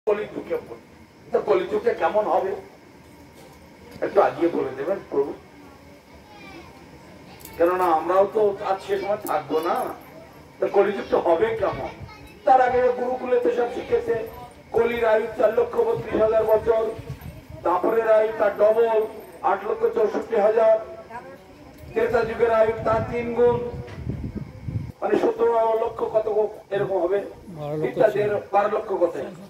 কলিযুগে তো কলিযুগে কেমন হবে একটু আগিয়ে বলে দেবেন প্রভু, কেননা আমরাও তো আজ সে সময় থাকবো না। তো কলিযুগটা হবে কেমন? তার আগে গুরুকুলে তো সব শিখেছে কলির আয়ু 4,32,000 বছর, তারপরের আয়ু তার ডবল 8,64,000, ত্রেতা যুগের আয়ু তার 3 গুণ, মানে 17 লক্ষ কত এরকম হবে, 12 লক্ষ কত 96,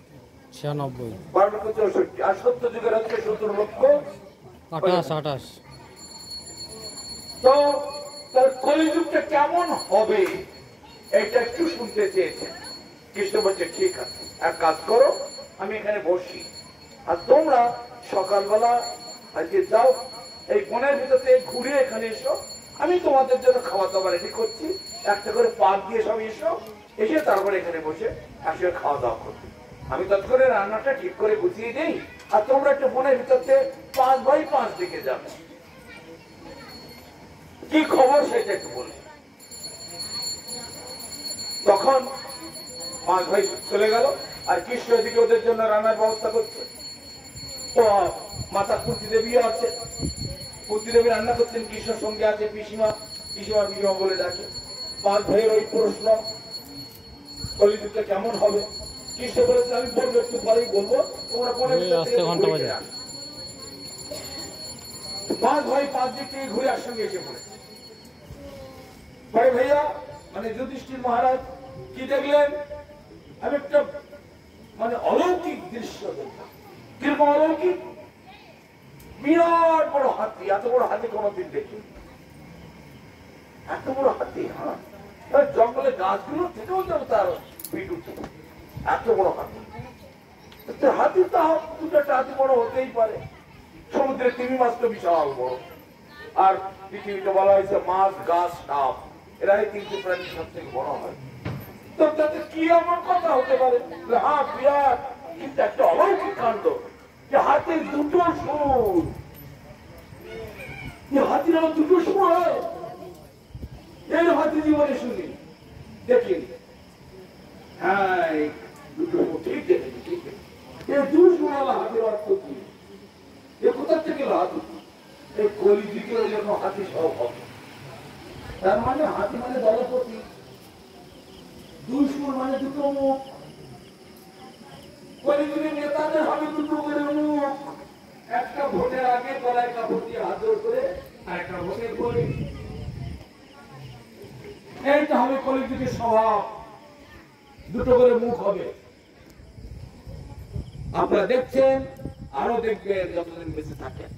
12,64,000, আর 70 যুগের হচ্ছে 17 লক্ষ 28। তো তার কলিযুগটা কেমন হবে এটা একটু শুনতে চেয়েছেন। কৃষ্ণ বলছে ঠিক আছে, এক কাজ করো, আমি এখানে বসি আর তোমরা সকালবেলা আজকে যাও এই বনের ভিতরে ঘুরে এখানে এসো, আমি তোমাদের জন্য খাওয়া দাওয়া রেডি করছি, একটা করে পাক দিয়ে সব এসো, এসে তারপরে এখানে বসে একসাথে খাওয়া দাওয়া করবে। আমি তৎক্ষণে রান্নাটা ঠিক করে গুছিয়ে দিই আর তোমরা একটা বনের ভিতরে 5x5 দিকে যাবে। কি খবর সেটা একটু বলি। তখন 5 ভাই চলে গেল আর কৃষ্ণ এদিকে ওদের জন্য রান্নার ব্যবস্থা করছে। তো মাতা কুন্তি দেবী আছে, কুন্তি দেবী রান্না করছেন, কৃষ্ণের সঙ্গে আছে পিসিমা, পিসিমা পিসিমা বলে ডাকে। 5 ভাইয়ের ওই প্রশ্ন কলিযুগটা কেমন হবে। কৃষ্ণ বলেছে আমি বলবো, একটু পরেই বলবো, তোমরা পরে 5 ভাই 5 দিক থেকে ঘুরে একসঙ্গে এসে পড়ে। ভাইয়া মানে যুধিষ্ঠির মহারাজ কি দেখলেন? আমি একটা মানে অলৌকিক দৃশ্য দেখলাম। কিরকম অলৌকিক? বিরাট বড় হাতি, এত বড় হাতি কোনদিন দেখি, এত বড় হাতি। হ্যাঁ, জঙ্গলে গাছগুলো থেকেও যেন তার পিঠ উঠছে, এত বড় হাতি। হাতি তো 2-4টা হাতি বড় হতেই পারে। সমুদ্রের তিমি মাছ তো বিশাল বড়, আর পৃথিবীতে বলা হয়েছে মাছ, গাছ, সাপ, এরাই 3টি প্রাণী সব থেকে বড় হয়। তো তাতে কি এমন কথা হতে পারে? হ্যাঁ বিরাট, কিন্তু একটা অলৌকিক কাণ্ড যে হাতির 2টো সুর। হাতির আবার 2টো সুর হয়, এর হাতি জীবনে শুনি দেখিনি। হ্যাঁ 2টো সুর ঠিক দেখেছি, ঠিক দেখেছি। এই 2 সুরওয়ালা হাতির অর্থ কি? এ কোথা থেকে হাতি? এই কলিযুগে ওই জন্য হাতি সব হবে। তার মানে হাতি মানে দলপতি, 2 সুর মানে 2টো মুখ। কলিযুগের নেতাদের হবে 2টো করে মুখ, একটা ভোটের আগে গলায় কাপড় দিয়ে হাত জোড় করে, আর একটা ভোটের পরে। এইটা হবে কলিযুগের স্বভাব, 2টো করে মুখ হবে। আপনারা দেখছেন, আরো দেখবেন যতদিন বেঁচে থাকেন।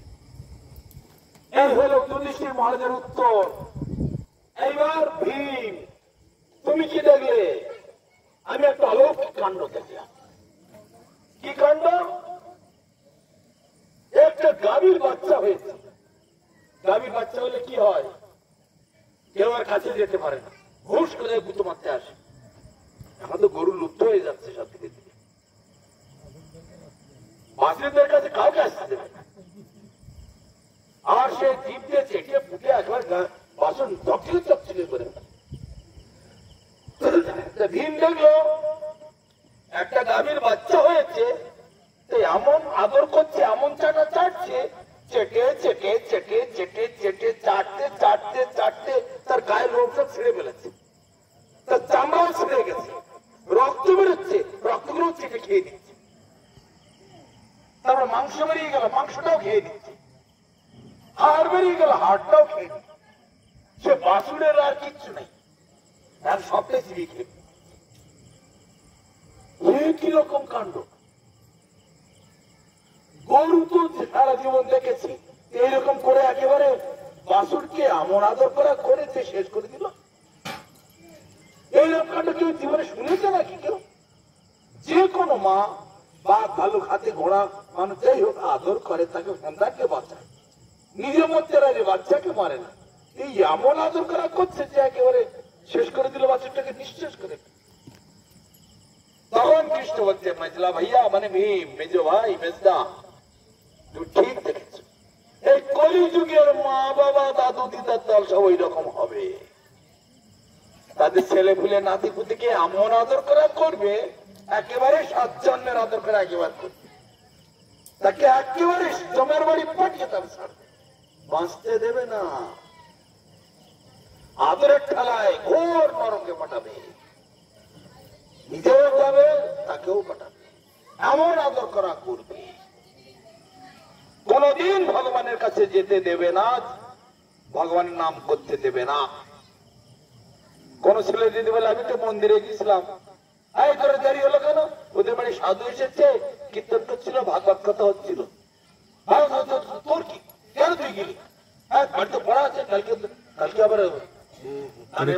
এই হলো যুধিষ্ঠির মহারাজের উত্তর। এইবার ভীম, তুমি কি দেখলে? আমি একটা অলৌকিক কাণ্ড দেখলাম। কি কাণ্ড? একটা গাভীর বাচ্চা হয়েছে। গাভীর বাচ্চা হলে কি হয়? কেউ আর কাছে যেতে পারে না, হুশ করে গুঁতো মারতে আসে। এখন তো গরু লুপ্ত হয়ে যাচ্ছে সব দিকে দিকে, বাছুরদের কাছে কাউকে আসতে দেবে না। আর সে জিভ দিয়ে চেটিয়ে ফুটে একবার বাসন চকচিকে করে। ভীম দেখলো একটা গাভীর বাচ্চা হয়েছে, এমন আদর করছে, এমন চাটা চাটছে, চেটে চেটে চেটে চেটে চেটে চাটতে চাটতে চাটতে তার গায়ের রোগ সব ছিঁড়ে ফেলেছে, তার চামড়াও ছিঁড়ে গেছে, রক্ত বেরোচ্ছে, রক্তগুলো চেটে খেয়ে দিচ্ছে। তারপর মাংস বেরিয়ে গেল, মাংসটাও খেয়ে দিচ্ছে, হাড় বেরিয়ে গেল, হাড়টাও খেয়ে দিচ্ছে। সে বাছুরের আর কিচ্ছু নেই, আর সবটাই চিবিয়ে খেয়ে। কিরকম কাণ্ড! গরু তো সারা জীবন দেখেছি, এইরকম করে একেবারে বাছুরকে এমন আদর করা করেছে, শেষ করে দিল। এইরকম কাণ্ড কেউ জীবনে শুনেছে নাকি কেউ? যে কোনো মা বা ভালুক, হাতে ঘোড়া, মানুষ যাই হোক আদর করে, তাকে সন্তানকে বাঁচায়, নিজের মধ্যে রাখে, বাচ্চাকে মারে না। এই এমন আদর করা করছে যে একেবারে শেষ করে দিল, বাছুরটাকে নিঃশেষ করে। তখন কৃষ্ণ বলছে, মেজলা ভাইয়া মানে ভীম, মেজ ভাই, মেজদা, তুমি ঠিক দেখেছ। এই কলিযুগের মা বাবা, দাদু দিদার দল সব ওই রকম হবে। তাদের ছেলে ফুলে নাতি পুতিকে এমন আদর করা করবে একেবারে 7 জন্মের আদর করে একেবারে করবে, তাকে একেবারে জমের বাড়ি পাঠিয়ে তার ছাড়বে, বাঁচতে দেবে না। আদরের ঠেলায় ঘোর নরকে পাঠাবে, নিজেও যাবে তাকেও পাঠাবে, এমন আদর করা করবে। কোনদিন ভগবানের কাছে যেতে দেবে না, ভগবানের নাম করতে দেবে না। কোন ছেলে যদি বলে আমি তো মন্দিরে গেছিলাম, এই করে দেরি হলো কেন? ওদের বাড়ি সাধু এসেছে, কীর্তন করছিল, ভাগবত কথা হচ্ছিল। তোর কি, কেন তুই গেলি? হ্যাঁ বাড়িতে পড়া আছে, কালকে আবার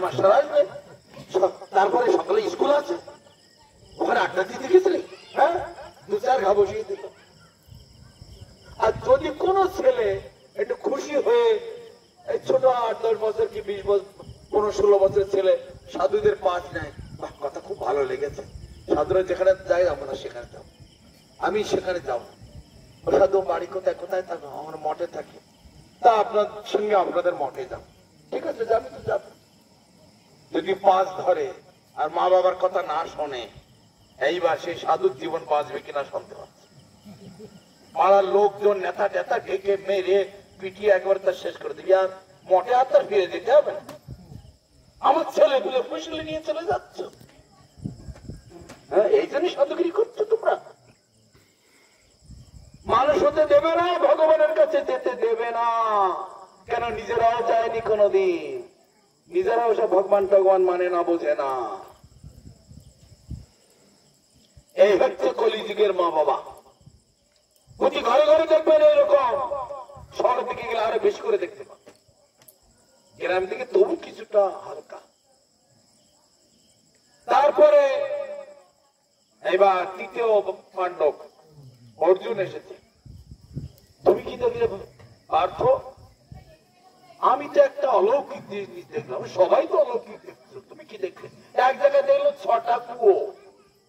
মাস্টার আসবে, তারপরে সকালে স্কুল আছে, ওখানে আড্ডা দিতে গেছিলি? হ্যাঁ 2-4 ঘা বসিয়ে দিল। আর যদি কোন ছেলে একটু খুশি হয়ে এই ছোট 8-10 বছর কি 20 বছর 15-16 বছরের ছেলে সাধুদের পাঠ নেয়, কথা খুব ভালো লেগেছে, সাধুরা যেখানে যায় আমরা সেখানে যাবো, আমি সেখানে যাবো। সাধু বাড়ি কোথায় কোথায় থাকবো? আমরা মঠে থাকি। তা আপনার সঙ্গে আপনাদের মঠে যাবো, ঠিক আছে যাবি তো যাবো। যদি পাঁচ ধরে আর মা বাবার কথা না শোনে, এইবার সেই সাধুর জীবন বাঁচবে কিনা সন্দেহ আছে। পাড়ার লোকজন নেতা টেতা ঢেকে মেরে পিটিয়ে একবার তার শেষ করে দিবি, আর মঠে আর তার ফিরে যেতে হবে না। আমার ছেলেগুলো ফুসলে নিয়ে চলে যাচ্ছ, হ্যাঁ এই জন্য সাধুগিরি করছো তোমরা। মানুষ হতে দেবে না, ভগবানের কাছে যেতে দেবে না, কেন নিজেরাও চায়নি কোনদিন, নিজেরাও সব ভগবান ভগবান মানে না, বোঝে না। এই হচ্ছে কলিযুগের মা বাবা। প্রতি ঘরে ঘরে দেখবেন এরকম, শহরের দিকে গেলে আরো বেশি করে দেখতে পাবেন, গ্রাম দিকে তবু কিছুটা হালকা। তারপরে এবার তৃতীয় পাণ্ডব অর্জুন এসেছে। তুমি কি দেখলে পার্থ? আমি তো একটা অলৌকিক জিনিস দেখলাম, সবাই তো অলৌকিক দেখছো, তুমি কি দেখলে? এক জায়গায় দেখলো 6টা কুয়ো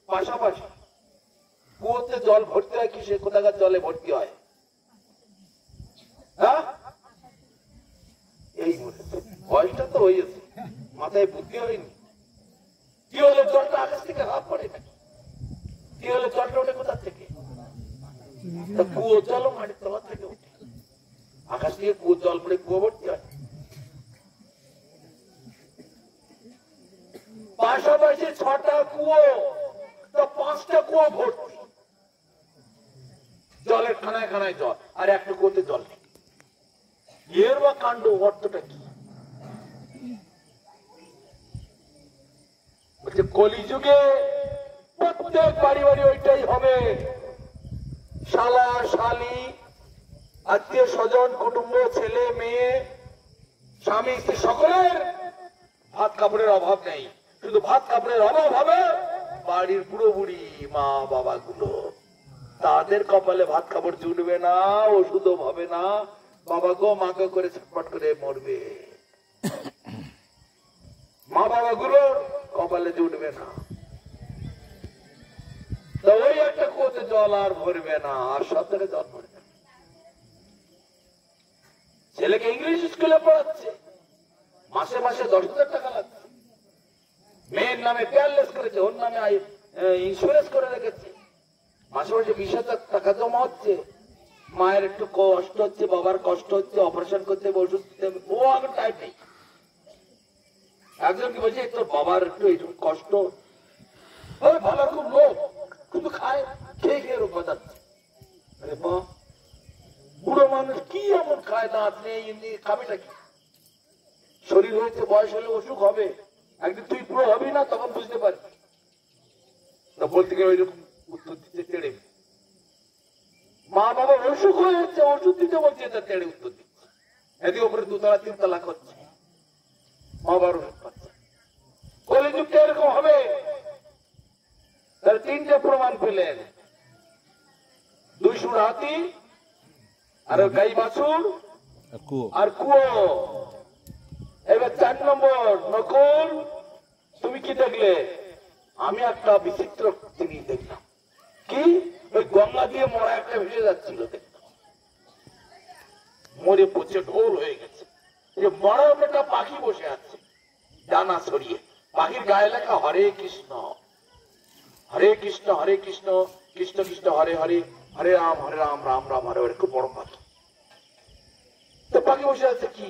পাশাপাশি, কুয়োতে জল ভর্তি হয় কি, সে কোথাকার জলে ভর্তি হয়? হ্যাঁ এই বয়সটা তো হয়েছে, মাথায় বুদ্ধি হয়নি। কি হলো, জলটা আকাশ থেকে হাত পড়ে নাকি? কি হলো, জলটা ওঠে কোথা থেকে? কুয়ো জল মাটির তলা থেকে ওঠে, আকাশ থেকে কুয়ো জল পড়ে কুয়ো ভর্তি হয়। পাশাপাশি 6টা কুয়ো, তো 5টা কুয়ো ভর্তি, জলের খানায় খানায় জল, আর একটা কুয়োতে জল নেই। এর বা কাণ্ড অর্থটা কি? বলছে কলিযুগে প্রত্যেক বাড়ি বাড়ি ওইটাই হবে, শালা শালি আত্মীয় স্বজন কুটুম্ব ছেলে মেয়ে স্বামী স্ত্রী সকলের ভাত কাপড়ের অভাব নেই। শুধু ভাত কাপড়ের অভাব হবে বাড়ির বুড়ো বুড়ি মা বাবা গুলো, তাদের কপালে ভাত কাপড় জুটবে না, ওষুধও হবে না, বাবা গো মা গো করে ছটফট করে মরবে, মা বাবা গুলোর কপালে জুটবে না। তো ওই একটা কুয়োতে জল আর ভরবে না, আর সব জায়গায় জল ভরবে না। ছেলেকে ইংলিশ স্কুলে পড়াচ্ছে, মাসে মাসে 10,000 টাকা লাগছে, মেয়ের নামে পেয়ারলেস করেছে, ওর নামে ইন্স্যুরেন্স করে রেখেছে, মাসে মাসে 20,000 টাকা জমা হচ্ছে। মায়ের একটু কষ্ট হচ্ছে, বাবার কষ্ট হচ্ছে, অপারেশন করতে হবে, ওষুধ দিতে হবে, ও আগে টাইম নেই। একজন কি বলছে তোর বাবার একটু এইটুকু কষ্ট, ভালো খুব লোক, কিন্তু খায়, খেয়ে খেয়ে রোগ বাঁচাচ্ছে। আরে মা, বুড়ো মানুষ কি এমন খায়, দাঁত নেই, এমনি খাবেটা কি? শরীর হয়েছে, বয়স হলে অসুখ হবে, একদিন তুই বুড়ো হবি না, তখন বুঝতে পারবি। বলতে গেলে ওইরকম উত্তর দিতে তেড়ে, মা বাবা অসুখ হয়ে যাচ্ছে, ওষুধ দিতে বলছে, এটা তেড়ে উত্তর দিচ্ছে। এদিকে উপরে 2 তলা 3 তলা করছে, মা বাবার ওষুধ পাচ্ছে। কলিযুগটা এরকম হবে। তার 3টে প্রমাণ পেলেন, 200 হাতি আর গাই বাছুর আর কুয়ো। এবার 4 নম্বর, নকুল তুমি কি দেখলে? আমি একটা বিচিত্র জিনিস দেখলাম। কি? ওই গঙ্গা দিয়ে মরা একটা ভেসে যাচ্ছিল, দেখলাম মরে পচে ঢোল হয়ে গেছে। মরা একটা পাখি বসে আছে ডানা ছড়িয়ে, পাখির গায়ে লেখা হরে কৃষ্ণ। হরে কৃষ্ণ কৃষ্ণ কৃষ্ণ হরে হরে, হরে রাম রাম রাম হরে হরে। খুব বড় পাখি। তো পাখি বসে আছে কি,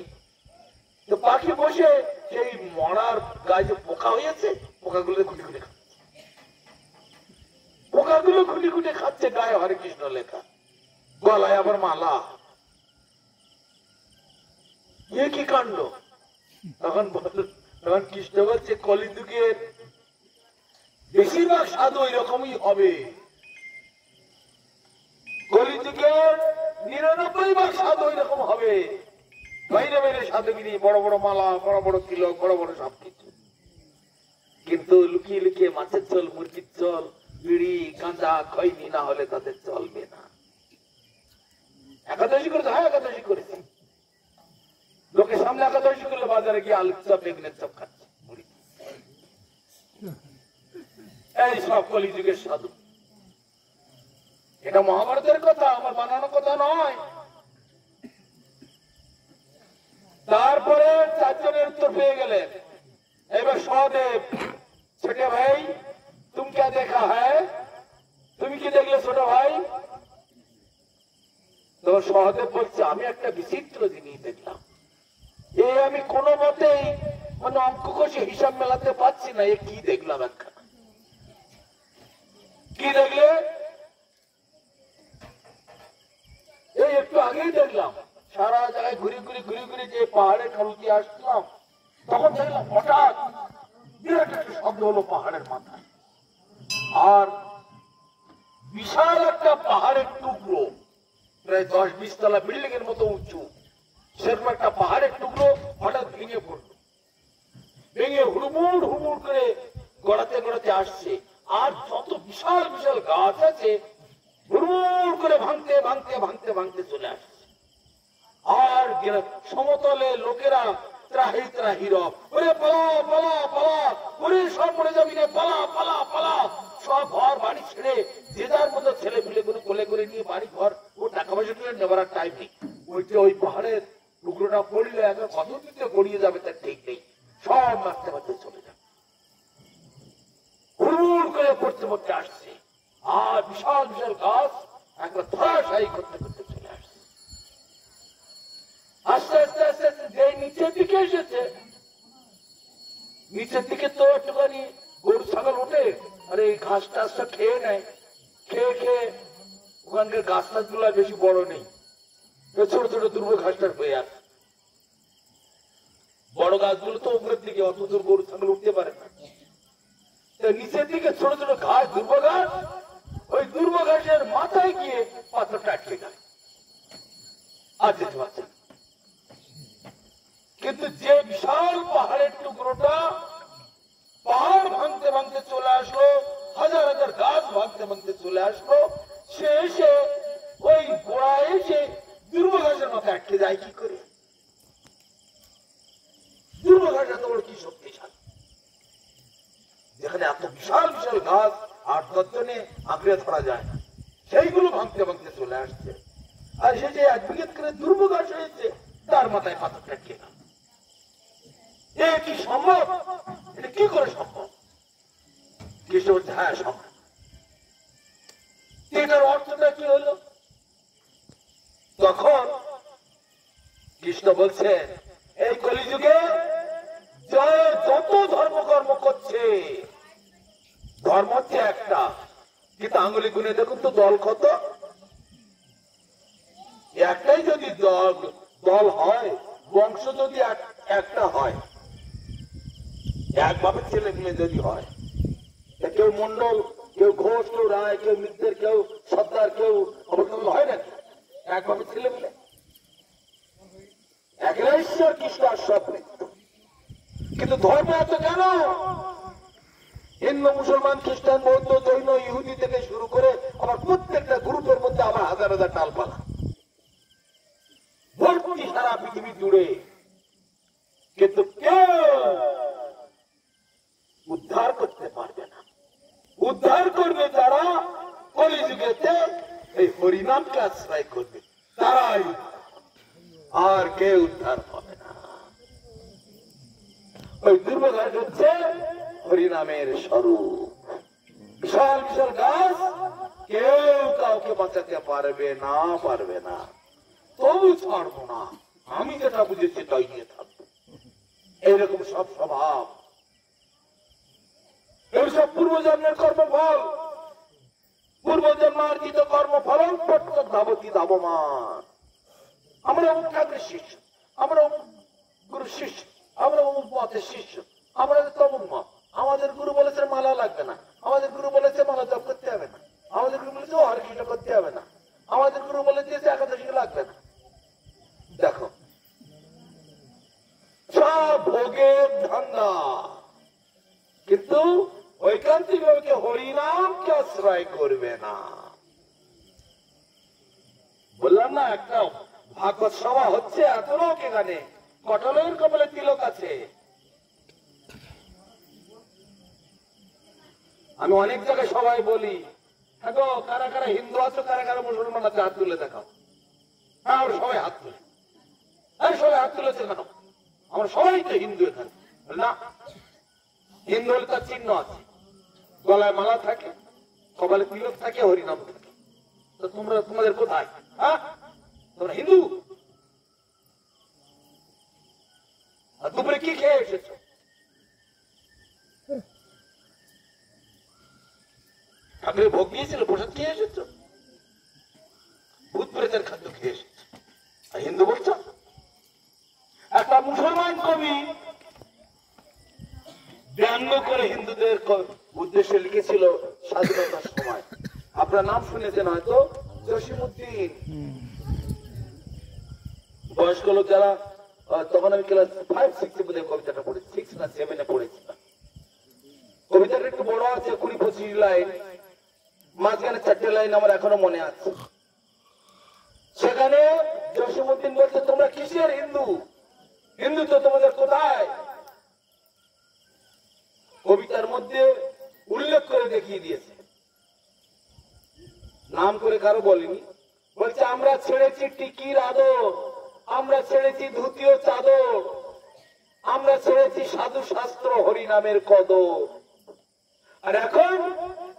তো পাখি বসে সেই মরার গায়ে যে পোকা হয়েছে পোকাগুলো খুঁটি খুঁটে খাচ্ছে, পোকাগুলো খুঁটি খুঁটে খাচ্ছে, গায়ে হরে কৃষ্ণ লেখা, গলায় আবার মালা। এ কি কাণ্ড! তখন কৃষ্ণ বলছে কলিযুগের বেশিরভাগ সাধু ওই রকমই হবে, কলিযুগের 99% সাধু ওই রকম হবে। বাইরে বাইরে সাধুগিরি, বড় বড় মালা, বড় বড় তিলক, বড় বড় সবকিছু, কিন্তু লুকিয়ে লুকিয়ে মাছের চল, মুরগির চল, বিড়ি গাঁজা খৈনি না হলে তাদের চলবে না। একাদশী করেছে, হ্যাঁ একাদশী করেছে, লোকের সামনে একাদশী করলে বাজারে গিয়ে আলুর চপ বেগুনের চপ খাচ্ছে, এই সব কলিযুগের সাধু। এটা মহাভারতের কথা, আমার বানানো কথা নয়। তারপরে 4 জনের উত্তর পেয়ে গেলেন। এবার সহদেব, ছোট ভাই তুমি কে দেখা হ্যায়, তুমি কি দেখলে ছোট ভাই? তো সহদেব বলছে আমি একটা বিচিত্র জিনিস দেখলাম, আমি কোনো মতেই মানে অঙ্ক কষে হিসাব মেলাতে পারছি না, কি দেখলাম একখানা। কি দেখলে? এই একটু আগেই দেখলাম, সারা জায়গায় ঘুরে ঘুরে ঘুরে ঘুরে যে পাহাড়ের কালুতে আসলাম, তখন দেখলাম হঠাৎ বিরাট একটা শব্দ হলো পাহাড়ের মাথায়, আর বিশাল একটা পাহাড়ের টুকরো, প্রায় 10-20 তলা বিল্ডিং এর মতো উঁচু, সেরকম একটা পাহাড়ের টুকরো হঠাৎ ভেঙে পড়লো, ভেঙে হুড়মুড় হুড়মুড় করে গড়াতে গড়াতে আসছে, আর যত বিশাল বিশাল গাছ আছে হুড়মুড় করে ভাঙতে ভাঙতে ভাঙতে ভাঙতে চলে আসছে। আর সমতলে লোকেরা ত্রাহি ত্রাহি রব, ওরে পালা পালা পালা, ওরে সব মরে যাবি রে, পালা পালা পালা। সব ঘর বাড়ি ছেড়ে যে যার মতো ছেলে পিলে গুলো কোলে করে নিয়ে বাড়ি ঘর ও টাকা পয়সা তুলে নেবার টাইম নেই। ওই পাহাড়ের টুকরোটা পড়লে একবার কত দিতে গড়িয়ে যাবে তার ঠিক নেই, সব মারতে মারতে চলে যাবে, হুড়মুড় করে পড়তে পড়তে আসছে, আর বিশাল বিশাল গাছ একবার ধরাশায়ী করতে করতে চলে আসছে। আস্তে আস্তে আস্তে আস্তে যে নিচের দিকে এসেছে, নিচের দিকে তো একটুখানি গরু ছাগল ওঠে, আর এই ঘাস টাসটা খেয়ে নেয়, খেয়ে খেয়ে ওখানকার গাছ টাছ গুলো বেশি বড় নেই, ছোট ছোট দুর্ব ঘাস টাস হয়ে আসে। বড় গাছগুলো তো উপরের দিকে, অত দূর গরু ছাগল উঠতে পারে না, নিচের দিকে ছোট ছোট ঘাস, দুর্ব ঘাস, ওই দুর্ব ঘাসের মাথায় গিয়ে পাথরটা আটকে যায়, আর যেতে পারছে না। কিন্তু যে বিশাল পাহাড়ের টুকরোটা পাহাড় ভাঙতে ভাঙতে চলে আসলো, হাজার হাজার গাছ ভাঙতে ভাঙতে চলে আসলো, সে এসে ওই গোড়া এসে দুর্ব ঘাসের মাথায় আটকে যায় কি করে? দুর্ব ঘাস এত বড় কি শক্তিশালী, যেখানে এত বিশাল বিশাল গাছ আর 10 জনে আঁকড়ে ধরা যায় না, সেইগুলো ভাঙতে ভাঙতে চলে আসছে, আর সে যে 1 বিঘে করে দুর্ব ঘাস হয়েছে তার মাথায় পাথরটা আটকে না। এ কি সম্ভব? এটা কি করে সম্ভব? কৃষ্ণ বলছে হ্যাঁ সম্ভব। এটার অর্থটা কি হলো? তখন কৃষ্ণ বলছে এই কলিযুগে যত ধর্মকর্ম করছে, ধর্ম হচ্ছে একটা, কিন্তু আঙ্গুলি গুনে দেখুন তো দল কত? একটাই যদি দল হয়, বংশ যদি একটা হয়, একভাবে ছেলে মিলে যদি হয়, কেউ মন্ডল, কেউ ঘোষ, কেউ রায়, কেউ মিত্রের, কেউ সর্দার, কেউ অবতল হয় নাকি? একভাবে ছেলে মিলে একরা ঈশ্বর কৃষ্ণ আর সব মৃত্যু। কিন্তু ধর্ম এত কেন? হিন্দু, মুসলমান, খ্রিস্টান, বৌদ্ধ, জৈন, ইহুদি থেকে শুরু করে আবার প্রত্যেকটা গ্রুপের মধ্যে আবার হাজার হাজার ডালপালা ভর্তি সারা পৃথিবী জুড়ে, কিন্তু কেউ উদ্ধার করতে পারবে না। উদ্ধার করবে যারা কলিযুগেতে এই হরিনামকে আশ্রয় করবে, তারাই, আর কেউ উদ্ধার হবে না। ওই দুর্বঘাট হচ্ছে হরিনামের স্বরূপ। বিশাল বিশাল গাছ, কেউ কাউকে বাঁচাতে পারবে না, তবু ছাড়বো না। আমি যেটা বুঝেছি তাই নিয়ে থাকবো। এইরকম সব স্বভাব, এইসব পূর্বজন্মের কর্মফল, পূর্বজন্মার্জিত কর্মফল প্রত্যেক ধাবতী ধাবমান। আমরা অমুক ঠাকুরের শিষ্য, আমরা অমুক গুরুর শিষ্য, আমরা অমুক মতের শিষ্য, আমরা তমুক মত। আমাদের গুরু বলেছে মালা লাগবে না, আমাদের গুরু বলেছে মালা জপ করতে হবে না, আমাদের গুরু বলেছে হরে কৃষ্ণ করতে হবে না, আমাদের গুরু বলে দিয়েছে একাদশী লাগবে না। দেখো সব ভোগের ধান্দা, কিন্তু ঐকান্তিক ভাবে হরিনামকে আশ্রয় করবে না। বললাম না একটা ভাগবত সভা হচ্ছে, এত লোক এখানে, কটলের কপালে তিলক আছে। আমি অনেক জায়গায় সবাই বলি, হ্যাঁ গো কারা কারা হিন্দু আছো, কারা কারা মুসলমান আছে, হাত তুলে দেখাও। হ্যাঁ আমরা সবাই হাত তুলে, সবাই হাত তুলেছে কেন? আমরা সবাই তো হিন্দু এখানে। না, হিন্দু হলে তার চিহ্ন আছে, গলায় মালা থাকে, কপালে তিলক থাকে, হরিনাম থাকে। তো তোমরা তোমাদের কোথায়? হ্যাঁ তোমরা হিন্দু? আর দুপুরে কি খেয়ে এসেছো? ঠাকুরের ভোগ দিয়েছিল, প্রসাদ খেয়ে এসেছো, ভূত প্রেতের খাদ্য খেয়ে এসেছো, আর হিন্দু বলছো? একটা মুসলমান কবি ব্যঙ্গ করে হিন্দুদের উদ্দেশ্যে লিখেছিল স্বাধীনতার সময়। আপনার নাম শুনেছেন হয়তো, জসিমউদ্দিন। বয়স্ক লোক যারা, তখন আমি ক্লাস 5-6 বোধ কবিতাটা পড়েছি, 6 না 7 পড়েছিলাম। কবিতাটা একটু বড় আছে, 20-25 লাইন, মাঝখানে 4টে লাইন আমার এখনো মনে আছে। সেখানে জসিমউদ্দিন বলছে, তোমরা কিসের হিন্দু? হিন্দু তো তোমাদের কোথায়? কবিতার মধ্যে উল্লেখ করে দেখিয়ে দিয়েছে, নাম করে কারো বলেনি। বলছে আমরা ছেড়েছি টিকির আদর, আমরা ছেড়েছি ধুতীয় চাদর, আমরা ছেড়েছি সাধু শাস্ত্র হরিনামের কদর, আর এখন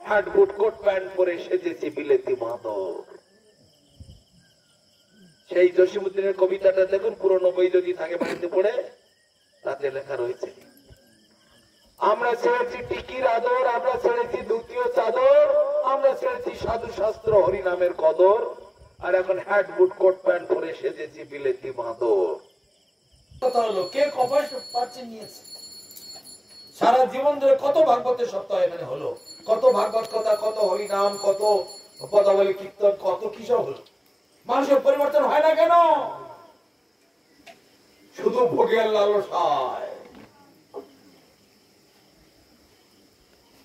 হ্যাট বুট কোট প্যান্ট পরে সেজেছি বিলেতি মাদর। সেই জসিমউদ্দিনের কবিতাটা দেখুন, পুরনো বই যদি থাকে বাড়িতে পড়ে, তাতে লেখা রয়েছে আমরা ছেড়েছি টিকির আদর, আমরা ছেড়েছি দ্বিতীয় চাদর, আমরা ছেড়েছি সাধু শাস্ত্র হরিনামের কদর, আর এখন হ্যাট বুট কোট প্যান্ট পরে সেজেছি বিলেতি মাদর। কথা হলো কে কপাল পাচ্ছে নিয়েছে। সারা জীবন ধরে কত ভাগবতের সপ্তাহ এখানে হলো, কত ভাগবত কথা, কত হরিনাম, কত পদাবলী কীর্তন, কত কিসব হলো। মানুষের পরিবর্তন হয় না কেন? শুধু ভোগের লালসায়।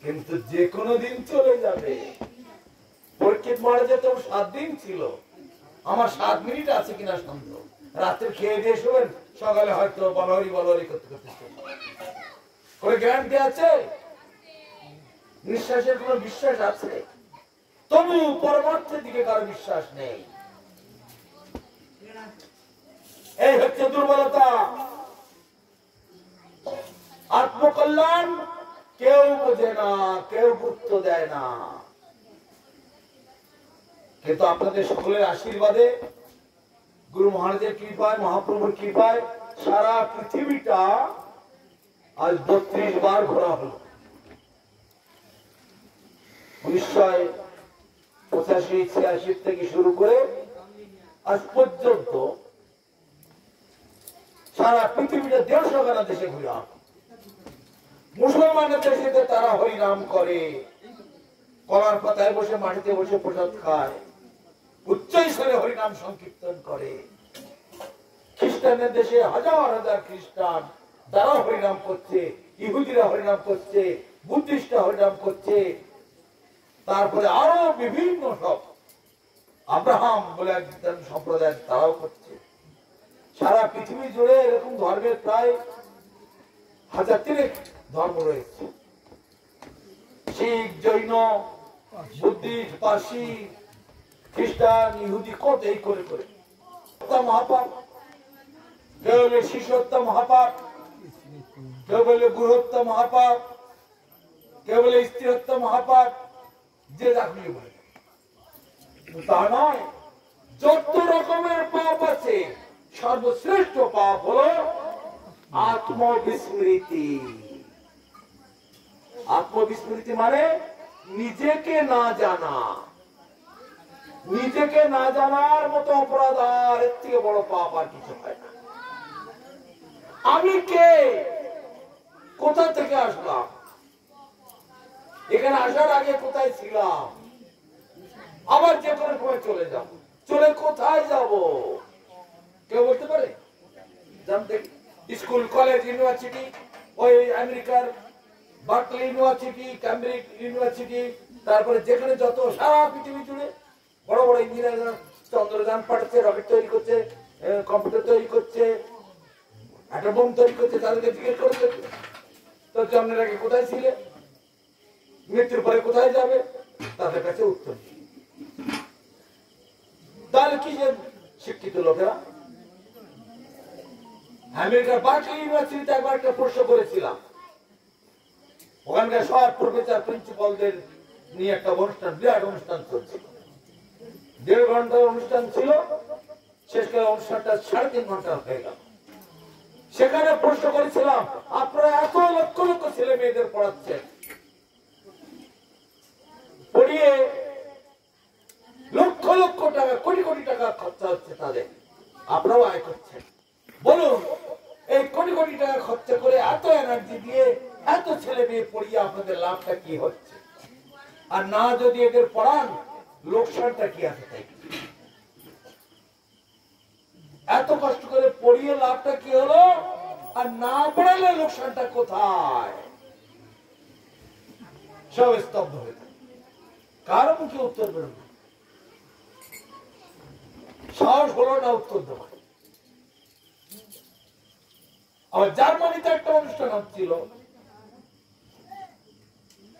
কিন্তু যে কোনো দিন চলে যাবে। পরীক্ষিত মহারাজের তো 7 দিন ছিল, আমার 7 মিনিট আছে কিনা সন্দেহ। রাত্রে খেয়ে দিয়ে শোবেন, সকালে হয়তো বলহরি বলহরি করতে করতে কোনো গ্যারান্টি আছে? নিঃশ্বাসের কোন বিশ্বাস আছে? তবু পরমার্থের দিকে কারো বিশ্বাস নেই। এই হচ্ছে দুর্বলতা। আত্মকল্যাণ কেউ বোঝে না, কেউ গুরুত্ব দেয় না। কিন্তু আপনাদের সকলের আশীর্বাদে, গুরু মহারাজের কৃপায়, মহাপ্রভুর কৃপায় সারা পৃথিবীটা আজ 32 বার ঘোরা হলো। 1985-86 থেকে শুরু করে আজ পর্যন্ত সারা পৃথিবীটা 150 দেশে ঘুরলাম। মুসলমানের দেশে তারা হরিনাম করে, কলার পাতায় বসে, মাটিতে বসে প্রসাদ খায়, উচ্চৈস্বরে হরিনাম সংকীর্তন করে। খ্রিস্টানদের দেশে হাজার হাজার খ্রিস্টান, তারা হরিনাম করছে, ইহুদিরা হরিনাম করছে, বুদ্ধিস্টরা হরিনাম করছে, তারপরে আরো বিভিন্ন সব আব্রাহাম বলে একজন সম্প্রদায়, তারাও করছে। সারা পৃথিবী জুড়ে এরকম ধর্মের প্রায় 1000 ধর্ম রয়েছে। শিখ, জৈন, বুদ্ধিস্ট, পার্সি, খ্রিস্টান, ইহুদি, কত এই করে করে মহাপাপ। কেউ বলে শিশুহত্যা মহাপাপ, কেউ বলে গুরুহত্যা মহাপাপ, কেউ বলে স্ত্রী হত্যা মহাপাপ, যে রাখলি বলে তা নয়। যত রকমের পাপ আছে সর্বশ্রেষ্ঠ পাপ হলো আত্মবিস্মৃতি। আত্মবিস্মৃতি মানে নিজেকে না জানা। নিজেকে না জানার মতো অপরাধ আর এর থেকে বড় পাপ আর কিছু হয় না। আমি কে, কোথা থেকে আসলাম, এখানে আসার আগে কোথায় ছিলাম, আবার যে কোনো সময় চলে যাব, চলে কোথায় যাব কেউ বলতে পারে? জানতে স্কুল, কলেজ, ইউনিভার্সিটি, ওই আমেরিকার বার্কলি ইউনিভার্সিটি, ক্যামব্রিজ ইউনিভার্সিটি, তারপরে যেখানে যত সারা পৃথিবী জুড়ে বড় বড় ইঞ্জিনিয়াররা চন্দ্রযান পাঠাচ্ছে, রকেট তৈরি করছে, কম্পিউটার তৈরি করছে, অ্যাটম বোম তৈরি করছে, তাদেরকে জিজ্ঞেস করছে তো জন্মের আগে কোথায় ছিলে, মৃত্যুর পরে কোথায় যাবে, তাদের কাছে উত্তর নেই। তাহলে কি যে শিক্ষিত লোকেরা আমেরিকার বার্কলি ইউনিভার্সিটিতে একবার একটা প্রশ্ন করেছিলাম, ওখানকার সব প্রফেসর প্রিন্সিপালদের নিয়ে একটা অনুষ্ঠান, বিরাট অনুষ্ঠান চলছিল, 1.5 ঘন্টার অনুষ্ঠান ছিল, শেষকালে অনুষ্ঠানটা 3.5 ঘন্টা হয়ে গেল। সেখানে প্রশ্ন করেছিলাম, আপনারা এত লক্ষ লক্ষ ছেলে মেয়েদের পড়াচ্ছেন, পড়িয়ে লক্ষ লক্ষ টাকা, কোটি কোটি টাকা খরচা হচ্ছে তাদের, আপনারাও আয় করছেন, বলুন এই কোটি কোটি টাকা খরচা করে এত এনার্জি দিয়ে এত ছেলে মেয়ে পড়িয়ে আপনাদের লাভটা কি হচ্ছে? আর না যদি এদের পড়ান লোকসানটা কি আছে? তাই এত কষ্ট করে পড়িয়ে লাভটা কি হলো, আর না পড়ালে লোকসানটা কোথায়? সব স্তব্ধ হয়ে থাকে, কারো মুখে উত্তর বেরোল না, সাহস হলো না উত্তর দেওয়া। আর জার্মানিতে একটা অনুষ্ঠান হচ্ছিল,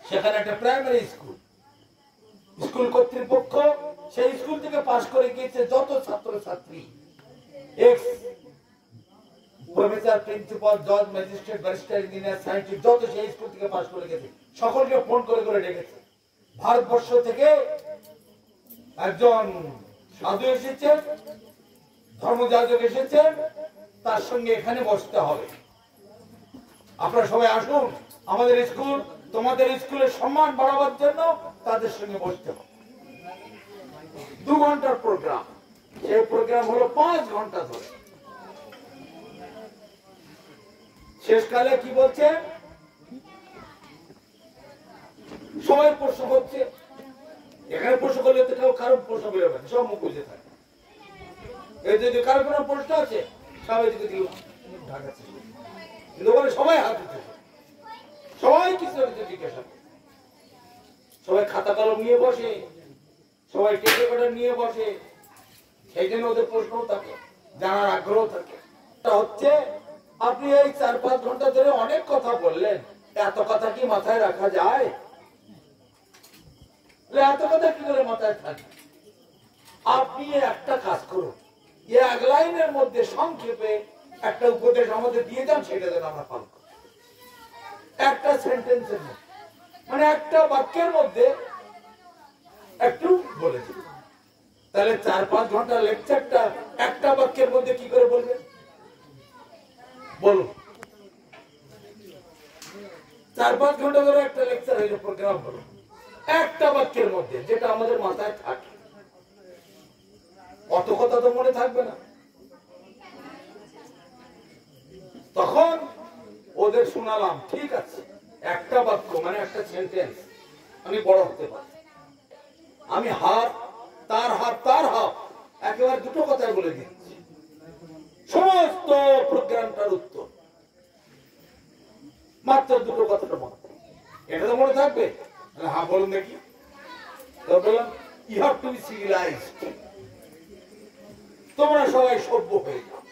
সেখানে একটা প্রাইমারি স্কুল, স্কুল কর্তৃপক্ষ সেই স্কুল থেকে পাশ করে গিয়েছে যত ছাত্র ছাত্রী, এক্স প্রফেসর, প্রিন্সিপাল, জজ, ম্যাজিস্ট্রেট, ব্যারিস্টার, ইঞ্জিনিয়ার, সায়েন্টিস্ট যত সেই স্কুল থেকে পাশ করে গেছে, সকলকে ফোন করে করে ডেকেছে। ভারতবর্ষ থেকে একজন সাধু এসেছেন, ধর্মযাজক এসেছেন, তার সঙ্গে এখানে বসতে হবে, আপনারা সবাই আসুন, আমাদের স্কুল, তোমাদের স্কুলের সম্মান বাড়াবার জন্য তাদের সঙ্গে বসতে হবে। 2 ঘন্টার প্রোগ্রাম, সেই প্রোগ্রাম হলো 5 ঘন্টা ধরে। শেষকালে কি বলছে, সবাই প্রশ্ন করছে, এখানে প্রশ্ন করলে তো কেউ কারো প্রশ্ন করে পারে, সব মুখ বুঝে থাকে, এই যদি কারো কোনো প্রশ্ন আছে সবাই দিকে দিল ঢাকাচ্ছে, কিন্তু বলে সবাই হাত উঠেছে, সবাই কিছু না কিছু জিজ্ঞাসা করে, সবাই খাতা কলম নিয়ে বসে, সবাই টেপ রেকর্ডার নিয়ে বসে, সেই জন্য ওদের প্রশ্নও থাকে, জানার আগ্রহ থাকে। হচ্ছে আপনি এই 4-5 ঘন্টা ধরে অনেক কথা বললেন, এত কথা কি মাথায় রাখা যায়? এত কথা কি করে মাথায় থাকে? আপনি একটা কাজ করুন, এক লাইনের মধ্যে সংক্ষেপে একটা উপদেশ আমাদের দিয়ে যান, সেটা যেন আমরা পালন করি। একটা সেন্টেন্সের মধ্যে, মানে একটা বাক্যের মধ্যে একটু বলে দিন, তাহলে 4-5 ঘন্টা লেকচারটা একটা বাক্যের মধ্যে কি করে বলবেন বলুন? 4-5 ঘন্টা ধরে একটা লেকচার হইলো, প্রোগ্রাম হলো, একটা বাক্যের মধ্যে, যেটা আমাদের মাথায় থাকে, অত কথা তো মনে থাকবে না। তখন ওদের শোনালাম, ঠিক আছে, একটা বাক্য মানে একটা সেন্টেন্স আমি বড় হতে পারি, আমি হাত তার হাত তার হাত একেবারে দুটো কথাই বলে দিচ্ছি, সমস্ত প্রোগ্রামটার উত্তর মাত্র দুটো কথাটা মনে, এটা তো মনে থাকবে। হ্যাঁ বলুন দেখি, বললাম you have to be civilized, তোমরা সবাই সভ্য হয়ে যাও,